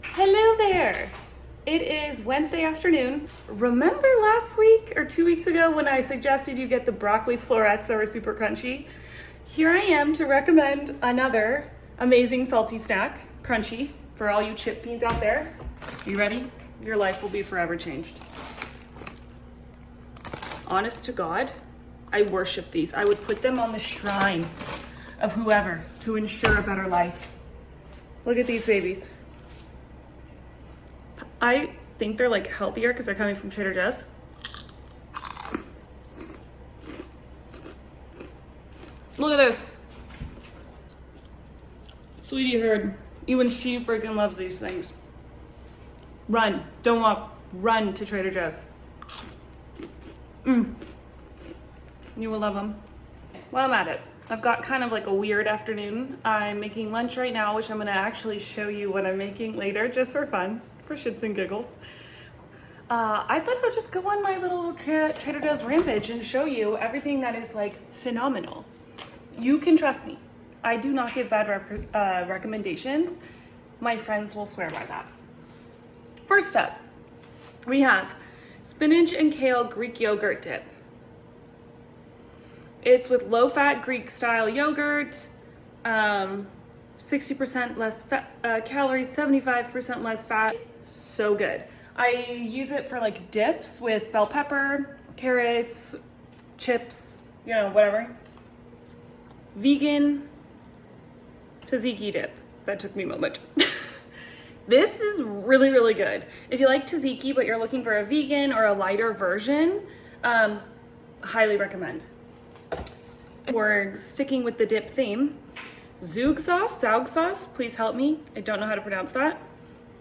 Hello there! It is Wednesday afternoon. Remember last week or 2 weeks ago when I suggested you get the broccoli florets that were super crunchy? Here I am to recommend another amazing salty snack, crunchy, for all you chip fiends out there. You ready? Your life will be forever changed. Honest to God, I worship these. I would put them on the shrine of whoever to ensure a better life. Look at these babies. I think they're like healthier because they're coming from Trader Joe's. Look at this. Sweetie heard, even she freaking loves these things. Run, don't walk, run to Trader Joe's. You will love them. While I'm at it, I've got kind of like a weird afternoon. I'm making lunch right now, which I'm gonna actually show you what I'm making later, just for fun, for shits and giggles. I thought I would just go on my little Trader Joe's rampage and show you everything that is like phenomenal. You can trust me. I do not give bad recommendations. My friends will swear by that. First up, we have spinach and kale Greek yogurt dip. It's with low-fat Greek-style yogurt, 60% less calories, 75% less fat. So good. I use it for like dips with bell pepper, carrots, chips, you know, whatever. Vegan tzatziki dip. That took me a moment. This is really, really good. If you like tzatziki, but you're looking for a vegan or a lighter version, highly recommend. We're sticking with the dip theme. Zug sauce, please help me. I don't know how to pronounce that.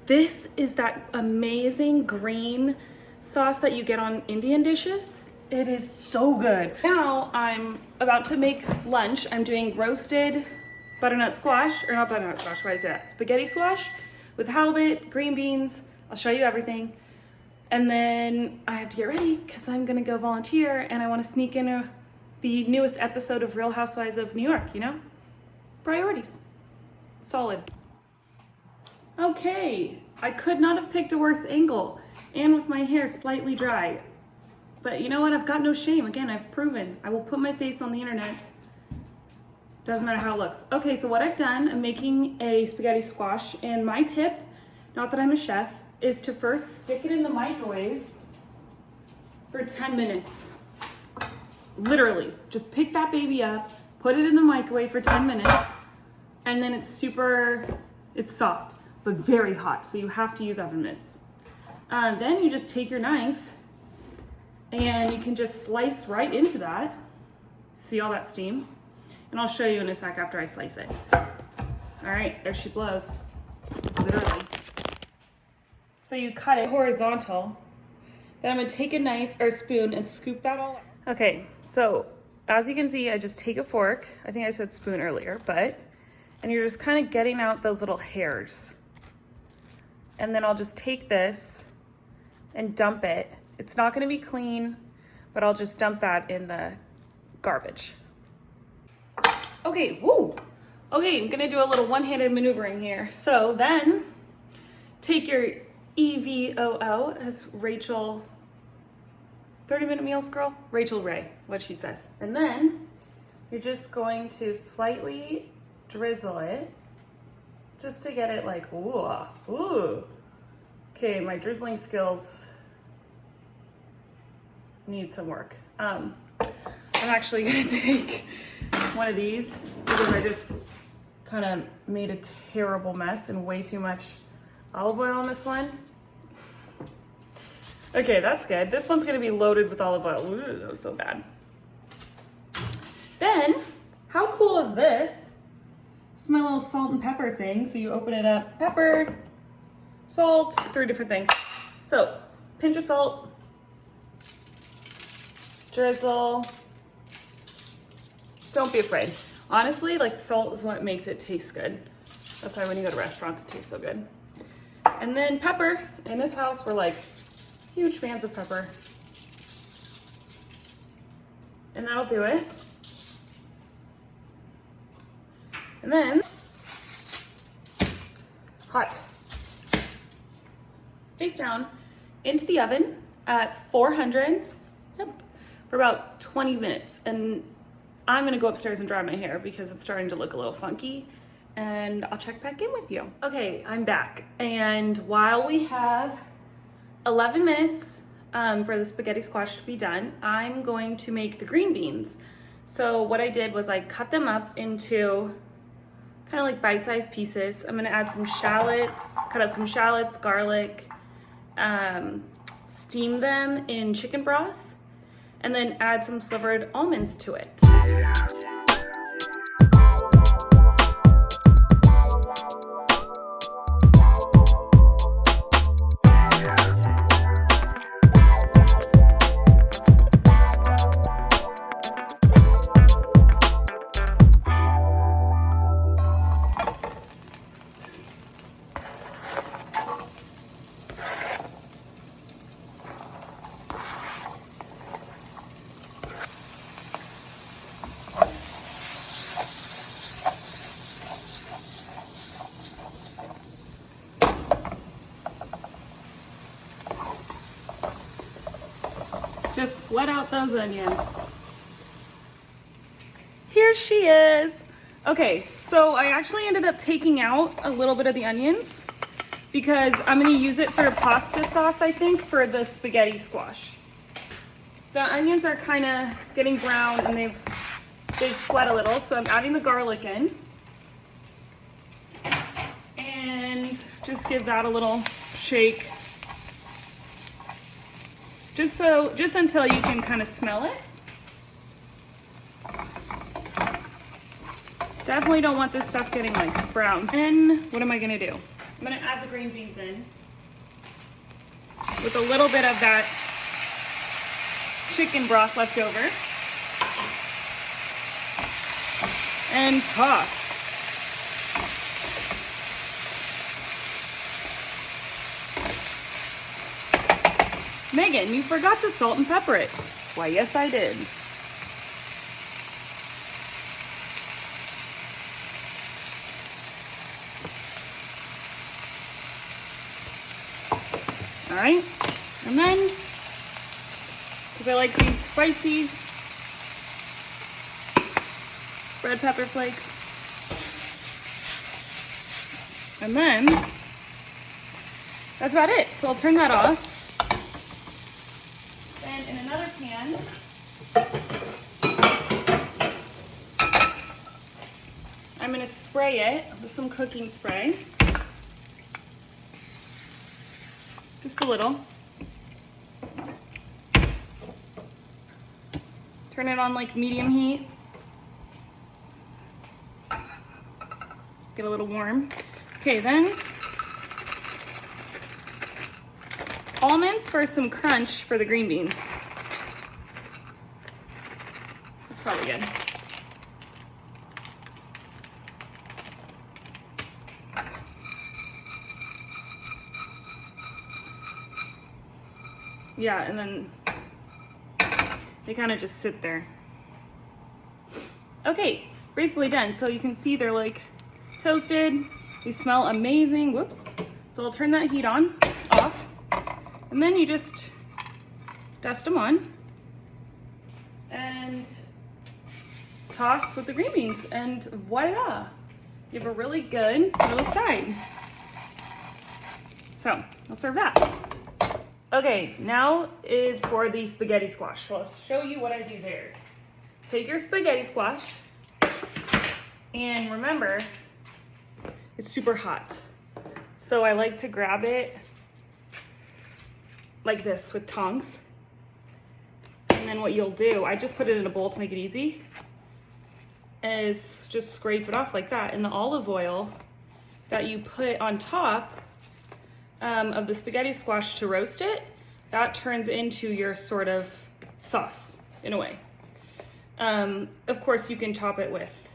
This is that amazing green sauce that you get on Indian dishes. It is so good. Now I'm about to make lunch. I'm doing roasted butternut squash, or not butternut squash, why is that? Spaghetti squash with halibut, green beans. I'll show you everything. And then I have to get ready because I'm gonna go volunteer and I wanna sneak in the newest episode of Real Housewives of New York, you know? Priorities. Solid. Okay, I could not have picked a worse angle, and with my hair slightly dry. But you know what? I've got no shame. Again, I've proven. I will put my face on the internet. Doesn't matter how it looks. Okay, so what I've done, I'm making a spaghetti squash, and my tip, not that I'm a chef, is to first stick it in the microwave for 10 minutes. Literally, just pick that baby up, put it in the microwave for 10 minutes, and then it's soft, but very hot, so you have to use oven mitts. Then you just take your knife, and you can just slice right into that. See all that steam? And I'll show you in a sec after I slice it. All right, there she blows, literally. So you cut it horizontal. Then I'm gonna take a knife or a spoon and scoop that all out. Okay, so as you can see, I just take a fork. I think I said spoon earlier, and you're just kind of getting out those little hairs. And then I'll just take this and dump it. It's not gonna be clean, but I'll just dump that in the garbage. Okay, woo! Okay, I'm gonna do a little one-handed maneuvering here. So then, take your EVOO, as Rachel, 30-minute meals girl? Rachel Ray, what she says. And then, you're just going to slightly drizzle it, just to get it like, ooh. Okay, my drizzling skills need some work. I'm actually gonna take one of these because I just kind of made a terrible mess and way too much olive oil on this one. Okay, that's good. This one's gonna be loaded with olive oil. Ooh, that was so bad. Then, how cool is this? This is my little salt and pepper thing. So you open it up, pepper, salt, 3 different things. So, pinch of salt, drizzle. Don't be afraid. Honestly, like salt is what makes it taste good. That's why when you go to restaurants, it tastes so good. And then pepper. In this house, we're like huge fans of pepper. And that'll do it. And then hot. face down into the oven at 400, yep, for about 20 minutes. And I'm gonna go upstairs and dry my hair because it's starting to look a little funky, and I'll check back in with you. Okay, I'm back. And while we have 11 minutes for the spaghetti squash to be done, I'm going to make the green beans. So what I did was I cut them up into kind of like bite-sized pieces. I'm gonna add some shallots, cut up some shallots, garlic, steam them in chicken broth, and then add some slivered almonds to it. Just sweat out those onions. Here she is. Okay, so I actually ended up taking out a little bit of the onions because I'm gonna use it for pasta sauce, I think, for the spaghetti squash. The onions are kind of getting brown and they've sweat a little, so I'm adding the garlic in. And just give that a little shake. Just until you can kind of smell it. Definitely don't want this stuff getting like brown. And what am I gonna do? I'm gonna add the green beans in with a little bit of that chicken broth left over. And toss. Megan, you forgot to salt and pepper it. Why, yes, I did. All right, and then, because I like these spicy red pepper flakes, and then that's about it. So I'll turn that off. In another pan, I'm going to spray it with some cooking spray. Just a little. Turn it on like medium heat. Get a little warm. Okay, then almonds for some crunch for the green beans. That's probably good. Yeah, and then they kind of just sit there. Okay, basically done. So you can see they're like toasted. They smell amazing. Whoops. So I'll turn that heat off. And then you just dust them on and toss with the green beans, and voila, you have a really good little side. So I'll serve that. Okay, now is for the spaghetti squash. So I'll show you what I do there. Take your spaghetti squash, and remember, it's super hot. So I like to grab it like this with tongs. And then what you'll do, I just put it in a bowl to make it easy, is just scrape it off like that. And the olive oil that you put on top of the spaghetti squash to roast it, that turns into your sort of sauce in a way. Of course, you can top it with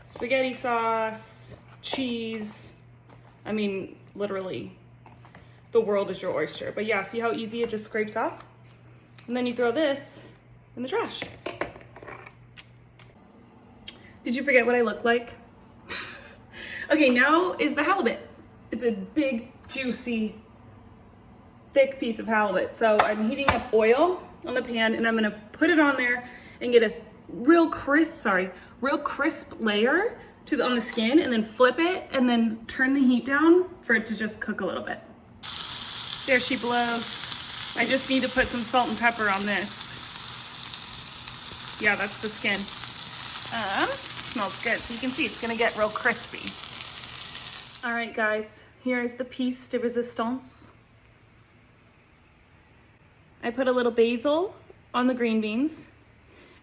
spaghetti sauce, cheese. I mean, literally, the world is your oyster. But yeah, see how easy it just scrapes off? And then you throw this in the trash. Did you forget what I look like? Okay, now is the halibut. It's a big, juicy thick piece of halibut. So I'm heating up oil on the pan, and I'm gonna put it on there and get a real crisp layer on the skin, and then flip it and then turn the heat down for it to just cook a little bit. There she blows. I just need to put some salt and pepper on this. Yeah, that's the skin. Smells good. So you can see it's gonna get real crispy. All right, guys, here is the piece de resistance. I put a little basil on the green beans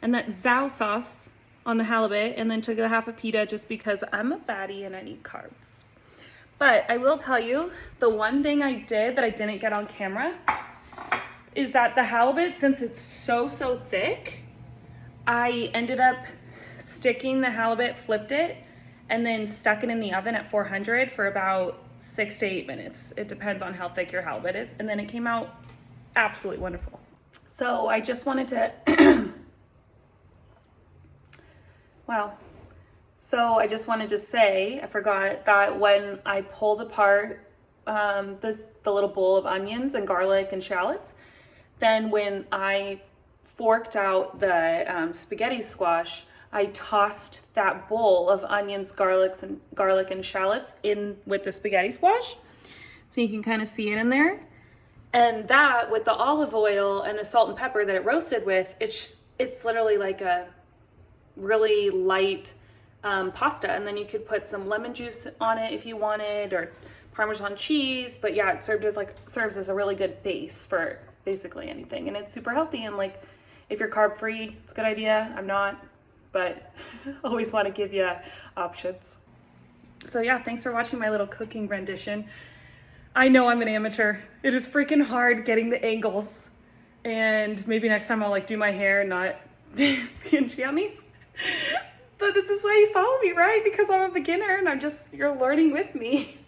and that Zao sauce on the halibut, and then took a half a pita just because I'm a fatty and I need carbs. But I will tell you, the one thing I did that I didn't get on camera is that the halibut, since it's so thick, I ended up sticking the halibut, flipped it, and then stuck it in the oven at 400 for about 6 to 8 minutes. It depends on how thick your halibut is. And then it came out absolutely wonderful. So I just wanted to, wow. So I just wanted to say, I forgot that when I pulled apart the little bowl of onions and garlic and shallots, then when I forked out the spaghetti squash, I tossed that bowl of onions, garlic and shallots in with the spaghetti squash. So you can kind of see it in there. And that, with the olive oil and the salt and pepper that it roasted with, it's literally like a really light pasta. And then you could put some lemon juice on it if you wanted, or Parmesan cheese. But yeah, it serves as a really good base for basically anything. And it's super healthy. And like, if you're carb free, it's a good idea. I'm not, but always want to give you options. So yeah, thanks for watching my little cooking rendition. I know I'm an amateur. It is freaking hard getting the angles. And maybe next time I'll like do my hair, not the jammies. But this is why you follow me, right? Because I'm a beginner and you're learning with me.